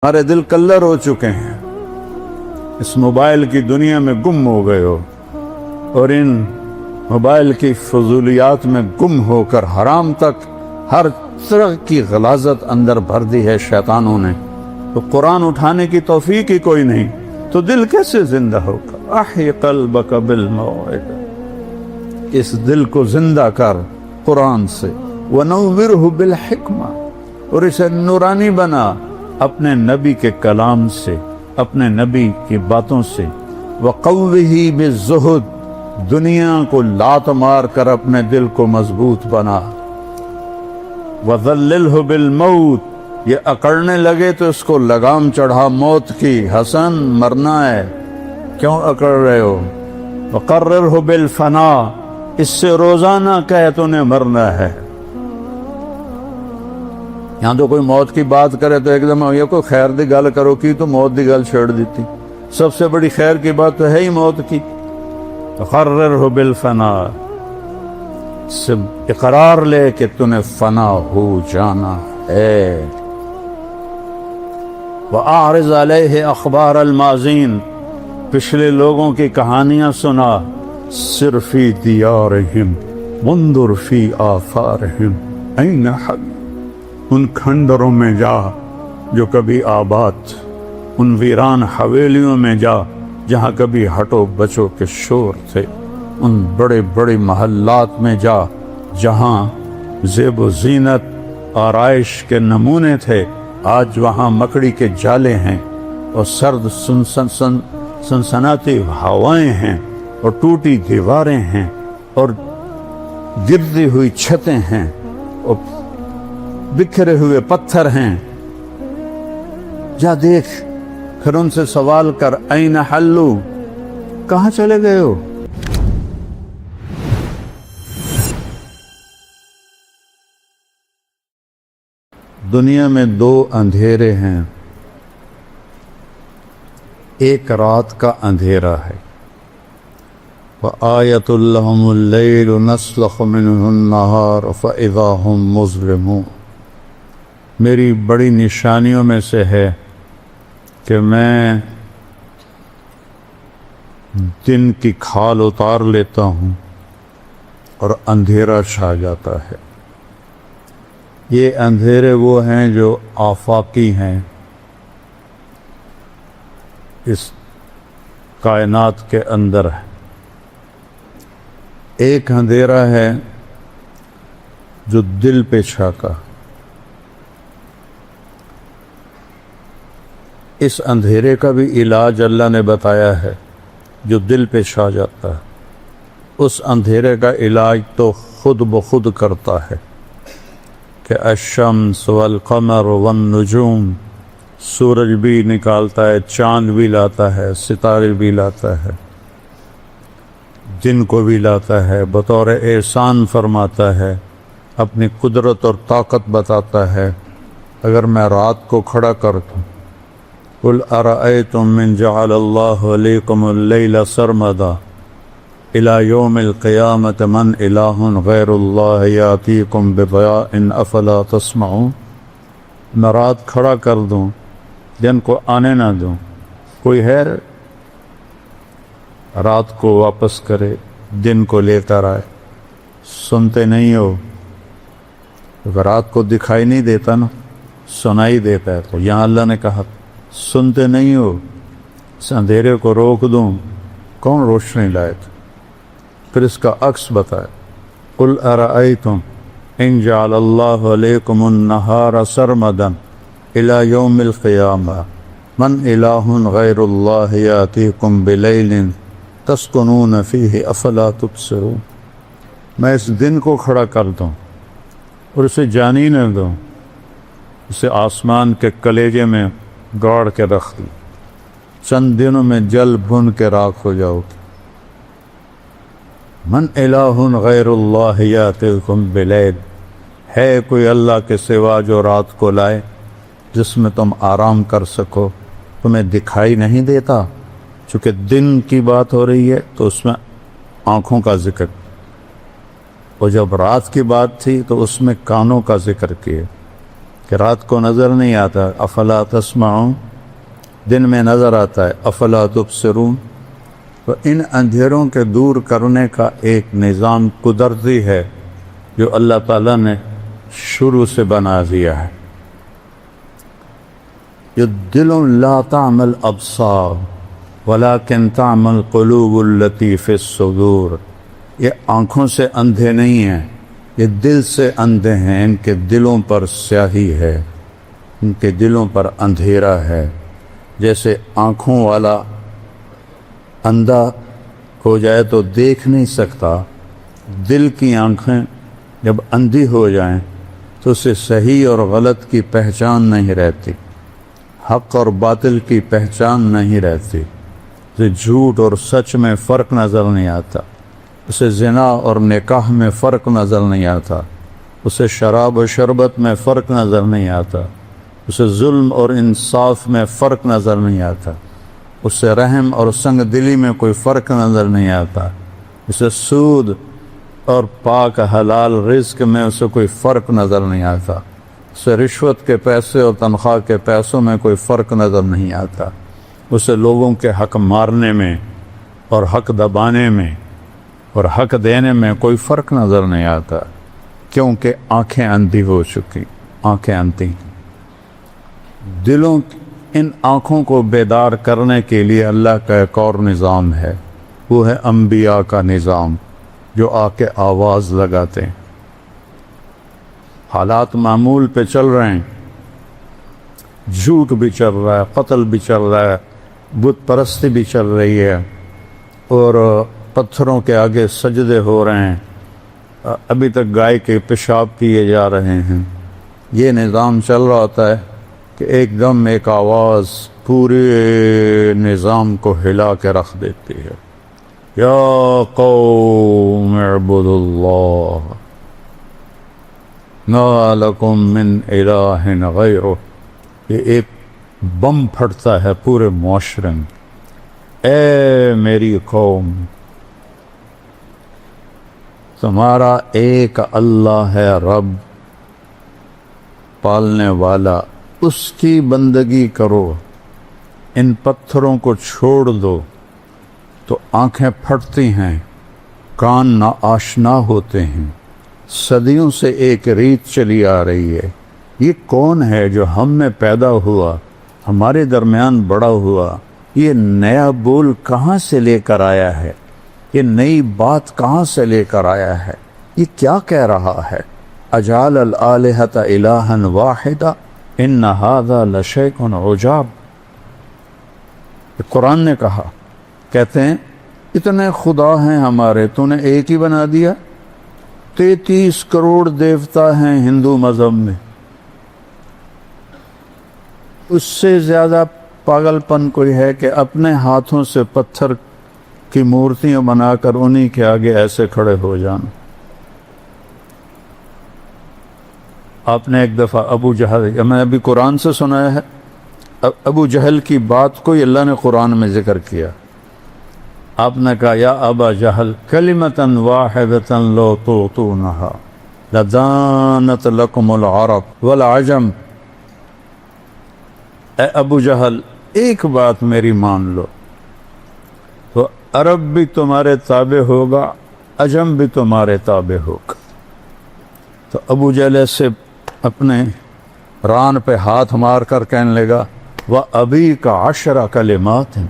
ہمارے دل کلر ہو چکے ہیں، اس موبائل کی دنیا میں گم ہو گئے ہو، اور ان موبائل کی فضولیات میں گم ہو کر حرام تک ہر طرح کی غلاظت اندر بھر دی ہے شیطانوں نے۔ تو قرآن اٹھانے کی توفیق ہی کوئی نہیں، تو دل کیسے زندہ ہوگا؟ احی قلبک بالموعظہ، اس دل کو زندہ کر قرآن سے، ونورہ بالحکمہ، اور اسے نورانی بنا اپنے نبی کے کلام سے، اپنے نبی کی باتوں سے، وقوہ بالزہد، دنیا کو لات مار کر اپنے دل کو مضبوط بنا، وذللہ بالموت، یہ اکڑنے لگے تو اس کو لگام چڑھا موت کی، حسن مرنا ہے کیوں اکڑ رہے ہو؟ وقررہ بالفنا، اس سے روزانہ کہے تو نے مرنا ہے۔ یہاں تو کوئی موت کی بات کرے تو ایک دم یہ کوئی خیر دی گل کرو کی تو موت دی گل چھیڑ دیتی، سب سے بڑی خیر کی بات تو ہے ہی موت کی۔ وقررہ بالفنا، سے اقرار لے کہ تو نے فنا ہو جانا ہے۔ وَأَعْرِضْ عَلَيْهِ أَخْبَارَ الْمَاضِينَ، پچھلے لوگوں کی کہانیاں سنا، سِرْ فِي دِيَارِهِمْ وَانْظُرْ فِي آثَارِهِمْ أَيْنَ حَلُّوا، ان کھنڈروں میں جا جو کبھی آباد، ان ویران حویلیوں میں جا جہاں کبھی ہٹو بچو کے شور تھے، ان بڑے بڑے محلات میں جا جہاں زیب و زینت آرائش کے نمونے تھے، آج وہاں مکڑی کے جالے ہیں اور سرد سنسناتی ہوائیں ہیں اور ٹوٹی دیواریں ہیں اور گرتی ہوئی چھتیں ہیں اور بکھرے ہوئے پتھر ہیں۔ جا دیکھ، پھر ان سے سوال کر، این حلو، کہاں چلے گئے ہو؟ دنیا میں دو اندھیرے ہیں، ایک رات کا اندھیرا ہے، وآیۃ لہم اللیل نسلخ منہ النہار فاذا ہم مظلمون، میری بڑی نشانیوں میں سے ہے کہ میں دن کی کھال اتار لیتا ہوں اور اندھیرا چھا جاتا ہے۔ یہ اندھیرے وہ ہیں جو آفاقی ہیں، اس کائنات کے اندر ہے۔ ایک اندھیرا ہے جو دل پہ چھاکا، اس اندھیرے کا بھی علاج اللہ نے بتایا ہے، جو دل پہ چھا جاتا ہے اس اندھیرے کا علاج تو خود بخود کرتا ہے کہ الشمس والقمر والنجوم، سورج بھی نکالتا ہے، چاند بھی لاتا ہے، ستارے بھی لاتا ہے، دن کو بھی لاتا ہے، بطور احسان فرماتا ہے، اپنی قدرت اور طاقت بتاتا ہے۔ اگر میں رات کو کھڑا کر دوں، قل ارأیتم من جعل اللہ علیکم اللیل سرمدا الی یوم القیامۃ من الہ غیر اللہ یاتیکم بضیاء افلا تسمعون، میں رات کھڑا کر دوں، دن کو آنے نہ دوں، کوئی ہے رات کو واپس کرے، دن کو لے کر آئے؟ سنتے نہیں ہو؟ اگر رات کو دکھائی نہیں دیتا نا، سنائی دیتا ہے، تو یہاں اللہ نے کہا سنتے نہیں ہو، اس اندھیرے کو روک دوں، کون روشنی لائے تھے؟ پھر اس کا عکس بتایا، قل ارأیتم ان جعل اللہ علیکم النہار سرمدا الی یوم القیامہ من الہ غیر اللہ یاتیکم بلیل تسکنون فیہ افلا تبصرون، میں اس دن کو کھڑا کر دوں اور اسے جانی نہ دوں، اسے آسمان کے کلیجے میں گاڑ کے رکھ دوں، چند دنوں میں جل بھن کے راکھ ہو جاؤ گی۔ من الہ غیر اللہ یاتیکم بلیل، ہے کوئی اللہ کے سوا جو رات کو لائے جس میں تم آرام کر سکو؟ تمہیں دکھائی نہیں دیتا؟ چونکہ دن کی بات ہو رہی ہے تو اس میں آنکھوں کا ذکر، اور جب رات کی بات تھی تو اس میں کانوں کا ذکر کیا کہ رات کو نظر نہیں آتا افلا تسمعون، دن میں نظر آتا ہے افلا تبصرون۔ تو ان اندھیروں کے دور کرنے کا ایک نظام قدرتی ہے جو اللہ تعالیٰ نے شروع سے بنا دیا ہے۔ یہ دلوں لا تعمل ابصار ولکن تعمل قلوب التی فی الصدور، یہ آنکھوں سے اندھے نہیں ہیں، یہ دل سے اندھے ہیں، ان کے دلوں پر سیاہی ہے، ان کے دلوں پر اندھیرا ہے۔ جیسے آنکھوں والا اندھا ہو جائے تو دیکھ نہیں سکتا، دل کی آنکھیں جب اندھی ہو جائیں تو اسے صحیح اور غلط کی پہچان نہیں رہتی، حق اور باطل کی پہچان نہیں رہتی، اسے جھوٹ اور سچ میں فرق نظر نہیں آتا، اسے زنا اور نکاح میں فرق نظر نہیں آتا، اسے شراب و شربت میں فرق نظر نہیں آتا، اسے ظلم اور انصاف میں فرق نظر نہیں آتا، اسے رحم اور سنگ دلی میں کوئی فرق نظر نہیں آتا، اسے سود اور پاک حلال رزق میں اسے کوئی فرق نظر نہیں آتا، اسے رشوت کے پیسے اور تنخواہ کے پیسوں میں کوئی فرق نظر نہیں آتا، اسے لوگوں کے حق مارنے میں اور حق دبانے میں اور حق دینے میں کوئی فرق نظر نہیں آتا، کیونکہ آنکھیں اندھی ہو چکی، آنکھیں اندھی۔ دلوں ان آنکھوں کو بیدار کرنے کے لیے اللہ کا ایک اور نظام ہے، وہ ہے انبیاء کا نظام جو آ کے آواز لگاتے ہیں۔ حالات معمول پہ چل رہے ہیں، جھوٹ بھی چل رہا ہے، قتل بھی چل رہا ہے، بت پرستی بھی چل رہی ہے، اور پتھروں کے آگے سجدے ہو رہے ہیں، ابھی تک گائے کے پیشاب کیے جا رہے ہیں۔ یہ نظام چل رہا ہوتا ہے کہ ایک دم ایک آواز پورے نظام کو ہلا کے رکھ دیتی ہے، یا قوم اعبدوا اللہ ما لکم من الہ غیرہ۔ یہ ایک بم پھٹتا ہے پورے معاشرے میں، اے میری قوم، تمہارا ایک اللہ ہے رب پالنے والا، اس کی بندگی کرو، ان پتھروں کو چھوڑ دو۔ تو آنکھیں پھٹتی ہیں، کان ناآشنا ہوتے ہیں، صدیوں سے ایک ریت چلی آ رہی ہے، یہ کون ہے جو ہم میں پیدا ہوا، ہمارے درمیان بڑا ہوا، یہ نیا بول کہاں سے لے کر آیا ہے، یہ نئی بات کہاں سے لے کر آیا ہے، یہ کیا کہہ رہا ہے، اجعل الآلہۃ الہا واحدا ان ھذا لشیء عجاب۔ قرآن نے کہا، کہتے ہیں اتنے خدا ہیں ہمارے، تو نے ایک ہی بنا دیا۔ 33 کروڑ دیوتا ہیں ہندو مذہب میں، اس سے زیادہ پاگل پن کوئی ہے کہ اپنے ہاتھوں سے پتھر کی مورتیاں بنا کر انہی کے آگے ایسے کھڑے ہو جانا۔ آپ نے ایک دفعہ ابو جہل، میں ابھی قرآن سے سنایا ہے، ابو جہل کی بات کو اللہ نے قرآن میں ذکر کیا۔ آپ نے کہا، یا ابا جہل کلمۃ واحدۃ لو تعطونها لدانت لکم العرب والعجم۔ اے ابو جہل، ایک بات میری مان لو تو عرب بھی تمہارے تابع ہوگا، عجم بھی تمہارے تابع ہوگا۔ تو ابو جہل سے اپنے ران پہ ہاتھ مار کر کہنے لگا، وَأَبِيكَ 10 کلمات ہیں،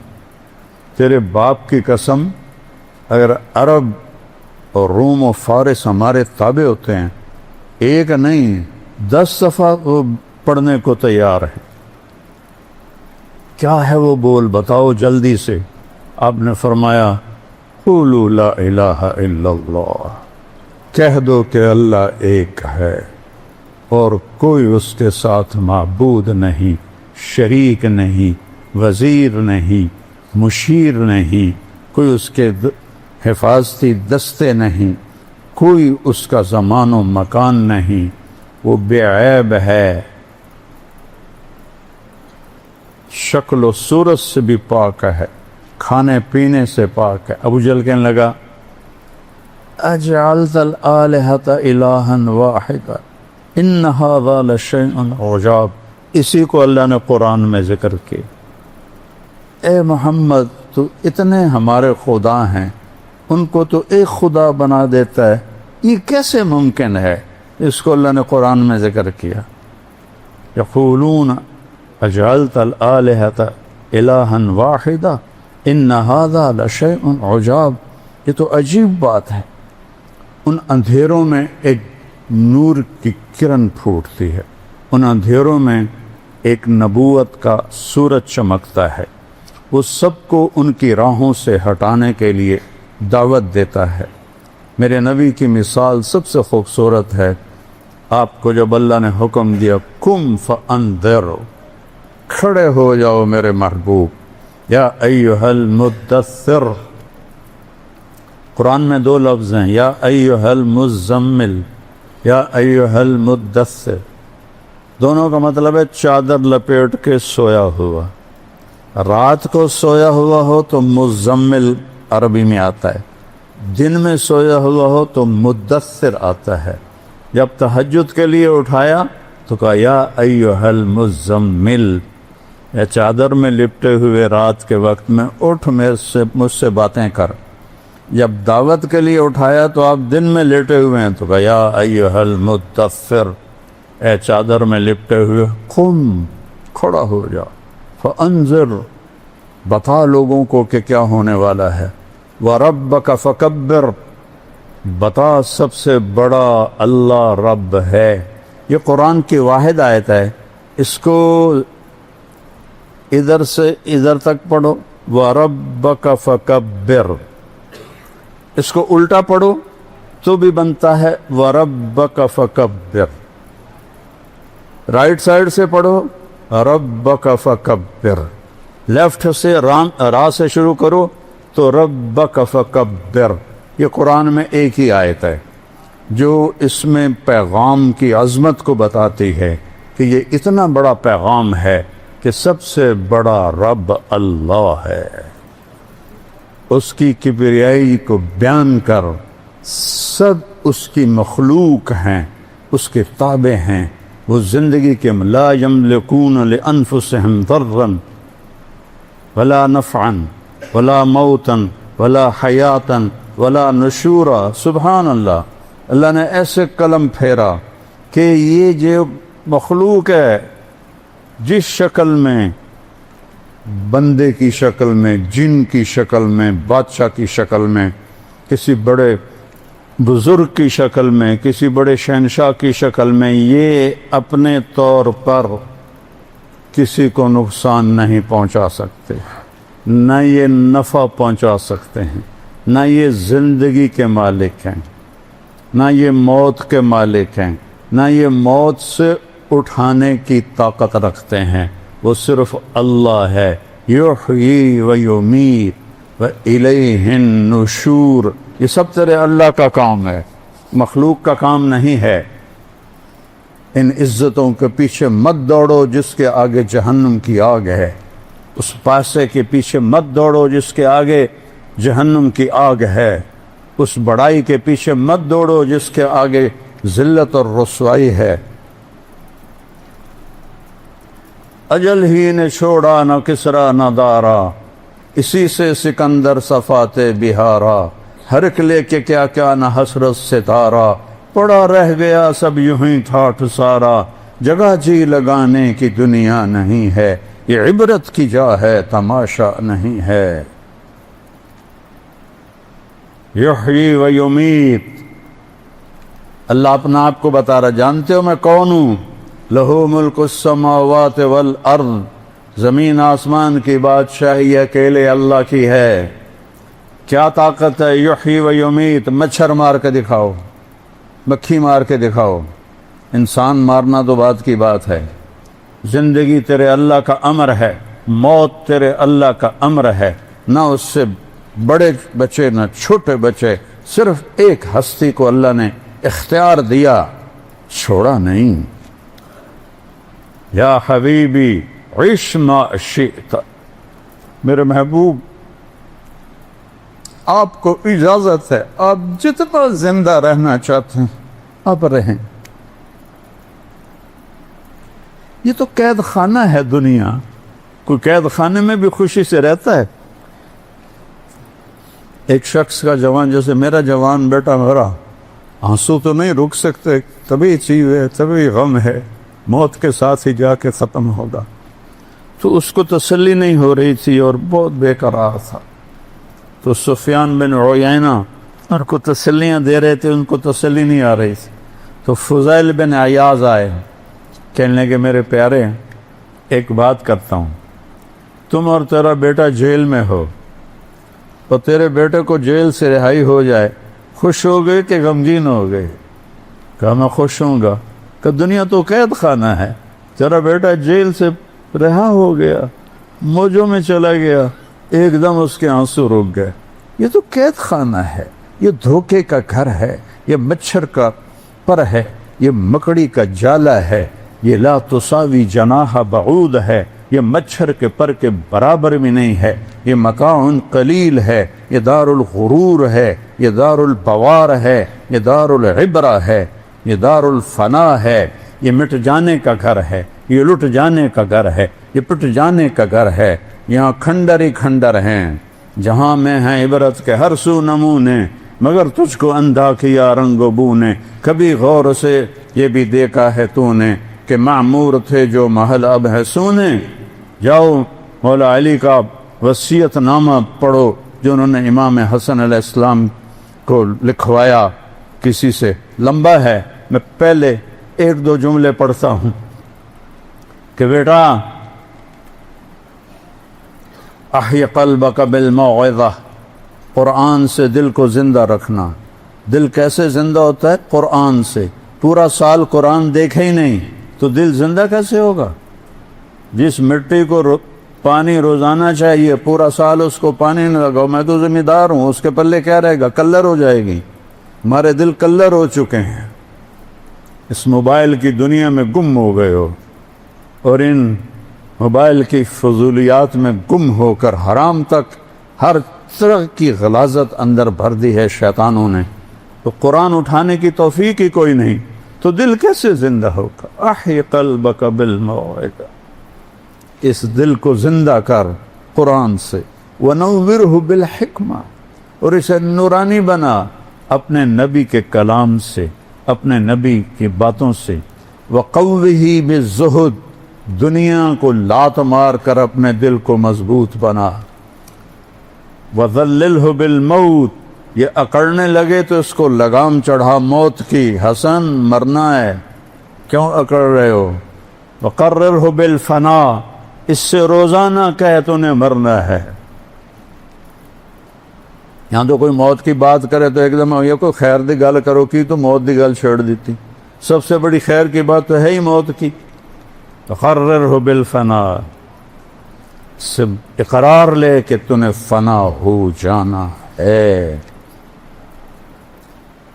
تیرے باپ کی قسم، اگر عرب اور روم و فارس ہمارے تابع ہوتے ہیں، ایک نہیں 10 دفعہ وہ پڑھنے کو تیار ہے۔ کیا ہے وہ بول، بتاؤ جلدی سے۔ آپ نے فرمایا، قولوا لا الہ الا اللہ، کہہ دو کہ اللہ ایک ہے اور کوئی اس کے ساتھ معبود نہیں، شریک نہیں، وزیر نہیں، مشیر نہیں، کوئی اس کے حفاظتی دستے نہیں، کوئی اس کا زمان و مکان نہیں، وہ بے عیب ہے، شکل و صورت سے بھی پاک ہے، کھانے پینے سے پاک ہے۔ ابو جہل کہنے لگا، اجعلت الآلہۃ الہا واحدا ان ھذا لشیء عجاب، اسی کو اللہ نے قرآن میں ذکر کیا۔ اے محمد تو اتنے ہمارے خدا ہیں، ان کو تو ایک خدا بنا دیتا ہے، یہ کیسے ممکن ہے؟ اس کو اللہ نے قرآن میں ذکر کیا۔ یقولون اجعلت الآلہۃ الہا واحدا ان ھذا لشیء عجاب، یہ تو عجیب بات ہے۔ ان اندھیروں میں ایک نور کی کرن پھوٹتی ہے، ان اندھیروں میں ایک نبوت کا سورج چمکتا ہے، وہ سب کو ان کی راہوں سے ہٹانے کے لیے دعوت دیتا ہے۔ میرے نبی کی مثال سب سے خوبصورت ہے۔ آپ کو جب اللہ نے حکم دیا قم فانذر، کھڑے ہو جاؤ میرے محبوب، یا ایھا المدثر، قرآن میں دو لفظ ہیں، یا ایھا المزمل، یا ایھا المدثر، دونوں کا مطلب ہے چادر لپیٹ کے سویا ہوا۔ رات کو سویا ہوا ہو تو مزمل عربی میں آتا ہے، دن میں سویا ہوا ہو تو مدثر آتا ہے۔ جب تہجد کے لیے اٹھایا تو کہا یا ایھا المزمل، یا چادر میں لپٹے ہوئے رات کے وقت میں اٹھ مجھ سے باتیں کر۔ جب دعوت کے لیے اٹھایا تو آپ دن میں لیٹے ہوئے ہیں تو کہا یا ایھا المدثر، اے چادر میں لپٹے ہوئے قم، کھڑا ہو جا، فانذر، بتا لوگوں کو کہ کیا ہونے والا ہے، وربک فکبر، بتا سب سے بڑا اللہ رب ہے۔ یہ قرآن کی واحد آیت ہے، اس کو ادھر سے ادھر تک پڑھو، وربک فکبر، اس کو الٹا پڑھو تو بھی بنتا ہے وربک فکبر، رائٹ سائڈ سے پڑھو ربک فکبر، لیفٹ سے را سے شروع کرو تو ربک فکبر۔ یہ قرآن میں ایک ہی آیت ہے جو اس میں پیغام کی عظمت کو بتاتی ہے کہ یہ اتنا بڑا پیغام ہے کہ سب سے بڑا رب اللہ ہے۔ اس کی کبریائی کو بیان کر، سب اس کی مخلوق ہیں، اس کے تابع ہیں، وہ زندگی کے لا یملکون لانفسہم ضرا ولا نفعا ولا موتا ولا حیاتا ولا نشورا۔ سبحان اللہ، اللہ نے ایسے قلم پھیرا کہ یہ جو مخلوق ہے، جس شکل میں، بندے کی شکل میں، جن کی شکل میں، بادشاہ کی شکل میں، کسی بڑے بزرگ کی شکل میں، کسی بڑے شہنشاہ کی شکل میں، یہ اپنے طور پر کسی کو نقصان نہیں پہنچا سکتے، نہ یہ نفع پہنچا سکتے ہیں، نہ یہ زندگی کے مالک ہیں، نہ یہ موت کے مالک ہیں، نہ یہ موت سے اٹھانے کی طاقت رکھتے ہیں، وہ صرف اللہ ہے۔ یحیی و یمیت و الیہ النشور، یہ سب تیرے اللہ کا کام ہے، مخلوق کا کام نہیں ہے۔ ان عزتوں کے پیچھے مت دوڑو جس کے آگے جہنم کی آگ ہے، اس پیسے کے پیچھے مت دوڑو جس کے آگے جہنم کی آگ ہے، اس بڑائی کے پیچھے مت دوڑو جس کے آگے ذلت اور رسوائی ہے۔ اجل ہی نے چھوڑا نہ کسرا نہ دارا، اسی سے سکندر صفات بہارا، ہر ایک لے کے کیا کیا نہ حسرت ستارہ، پڑا رہ گیا سب یوں ہی ٹھاٹھ سارا، جگہ جی لگانے کی دنیا نہیں ہے، یہ عبرت کی جا ہے تماشا نہیں ہے۔ یحیی و یمیت، اللہ اپنا آپ کو بتا رہا، جانتے ہو میں کون ہوں؟ لہو ملک السماوات والارض، زمین آسمان کی بادشاہی اکیلے اللہ کی ہے۔ کیا طاقت ہے؟ یحیی و یمیت، مچھر مار کے دکھاؤ، مکھی مار کے دکھاؤ، انسان مارنا تو بات کی بات ہے۔ زندگی تیرے اللہ کا امر ہے، موت تیرے اللہ کا امر ہے، نہ اس سے بڑے بچے نہ چھوٹے بچے، صرف ایک ہستی کو اللہ نے اختیار دیا، چھوڑا نہیں۔ یا حبیبی عش ما شئت، میرے محبوب آپ کو اجازت ہے، آپ جتنا زندہ رہنا چاہتے ہیں آپ رہیں، یہ تو قید خانہ ہے دنیا. کوئی قید خانے میں بھی خوشی سے رہتا ہے؟ ایک شخص کا جوان، جیسے میرا جوان بیٹا مرا، آنسو تو نہیں رک سکتے، طبی چیز ہے، طبی غم ہے، موت کے ساتھ ہی جا کے ختم ہوگا. تو اس کو تسلی نہیں ہو رہی تھی اور بہت بے قرار تھا. تو سفیان بن عیینہ ان کو تسلیاں دے رہے تھے، ان کو تسلی نہیں آ رہی تھی. تو فضیل بن عیاض آئے، کہنے لگے میرے پیارے ایک بات کرتا ہوں، تم اور تیرا بیٹا جیل میں ہو اور تیرے بیٹے کو جیل سے رہائی ہو جائے، خوش ہو گئے کہ غمگین ہو گئے؟ کہا میں خوش ہوں گا. کہ دنیا تو قید خانہ ہے، تیرا بیٹا جیل سے رہا ہو گیا، موجوں میں چلا گیا، ایک دم اس کے آنسو رک گئے. یہ تو قید خانہ ہے، یہ دھوکے کا گھر ہے، یہ مچھر کا پر ہے، یہ مکڑی کا جالا ہے، یہ لا تساوی جناح بعود ہے، یہ مچھر کے پر کے برابر بھی نہیں ہے، یہ مکان قلیل ہے، یہ دار الغرور ہے، یہ دار البوار ہے، یہ دار العبرہ ہے، یہ دار الفنا ہے، یہ مٹ جانے کا گھر ہے، یہ لٹ جانے کا گھر ہے، یہ پٹ جانے کا گھر ہے. یہاں کھنڈر ہی کھنڈر ہیں، جہاں میں ہیں عبرت کے ہر سو نمونے، مگر تجھ کو اندھا کیا رنگ و بو نے. کبھی غور سے یہ بھی دیکھا ہے تو نے کہ معمور تھے جو محل اب ہے سونے. جاؤ مولا علی کا وصیت نامہ پڑھو جو انہوں نے امام حسن علیہ السلام کو لکھوایا کسی سے، لمبا ہے، میں پہلے ایک دو جملے پڑھتا ہوں کہ بیٹا احی قلبک بالموعظہ، قرآن سے دل کو زندہ رکھنا. دل کیسے زندہ ہوتا ہے؟ قرآن سے. پورا سال قرآن دیکھے ہی نہیں تو دل زندہ کیسے ہوگا؟ جس مٹی کو پانی روزانہ چاہیے، پورا سال اس کو پانی نہ لگاؤ، میں تو ذمہ دار ہوں، اس کے پلے کیا رہے گا؟ کلر ہو جائے گی. ہمارے دل کلر ہو چکے ہیں، اس موبائل کی دنیا میں گم ہو گئے ہو، اور ان موبائل کی فضولیات میں گم ہو کر حرام تک ہر طرح کی غلاظت اندر بھر دی ہے شیطانوں نے. تو قرآن اٹھانے کی توفیق ہی کوئی نہیں، تو دل کیسے زندہ ہوگا؟ احی قلبک بالموعظہ، اس دل کو زندہ کر قرآن سے. ونورہ بالحکمہ، اور اسے نورانی بنا اپنے نبی کے کلام سے، اپنے نبی کی باتوں سے. وقوہ بالزہد، دنیا کو لات مار کر اپنے دل کو مضبوط بنا. وذللہ بالموت، یہ اکڑنے لگے تو اس کو لگام چڑھا موت کی. حسن مرنا ہے، کیوں اکڑ رہے ہو؟ وقررہ بالفنا، اس سے روزانہ کہے تو نے مرنا ہے. یہاں تو کوئی موت کی بات کرے تو ایک دم یہ کوئی خیر دی گل کرو کی تو موت دی گل چھیڑ دیتی. سب سے بڑی خیر کی بات تو ہے ہی موت کی. وقررہ بالفنا، سے اقرار لے کہ تو نے فنا ہو جانا ہے.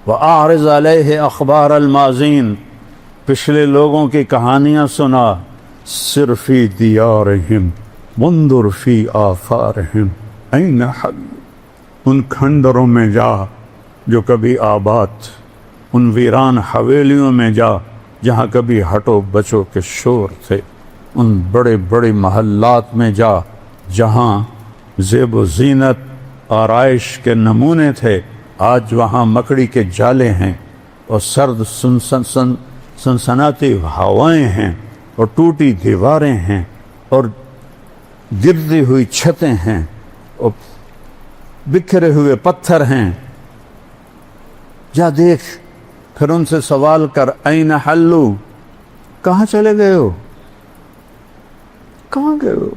وَأَعْرِضْ عَلَيْهِ أَخْبَارَ الْمَاضِينَ، پچھلے لوگوں کی کہانیاں سنا. سِرْ فِي دِيَارِهِمْ وَانْظُرْ فِي آثَارِهِمْ أَيْنَ حَلُّوا، ان کھنڈروں میں جا جو کبھی آباد، ان ویران حویلیوں میں جا جہاں کبھی ہٹو بچو کے شور تھے. ان بڑے بڑے محلات میں جا جہاں زیب و زینت آرائش کے نمونے تھے، آج وہاں مکڑی کے جالے ہیں اور سرد سنسناتی ہوائیں ہیں اور ٹوٹی دیواریں ہیں اور گرتی ہوئی چھتیں ہیں اور بکھرے ہوئے پتھر ہیں. جا دیکھ، پھر ان سے سوال کر این حلو، کہاں چلے گئے ہو؟ کہاں گئے ہو؟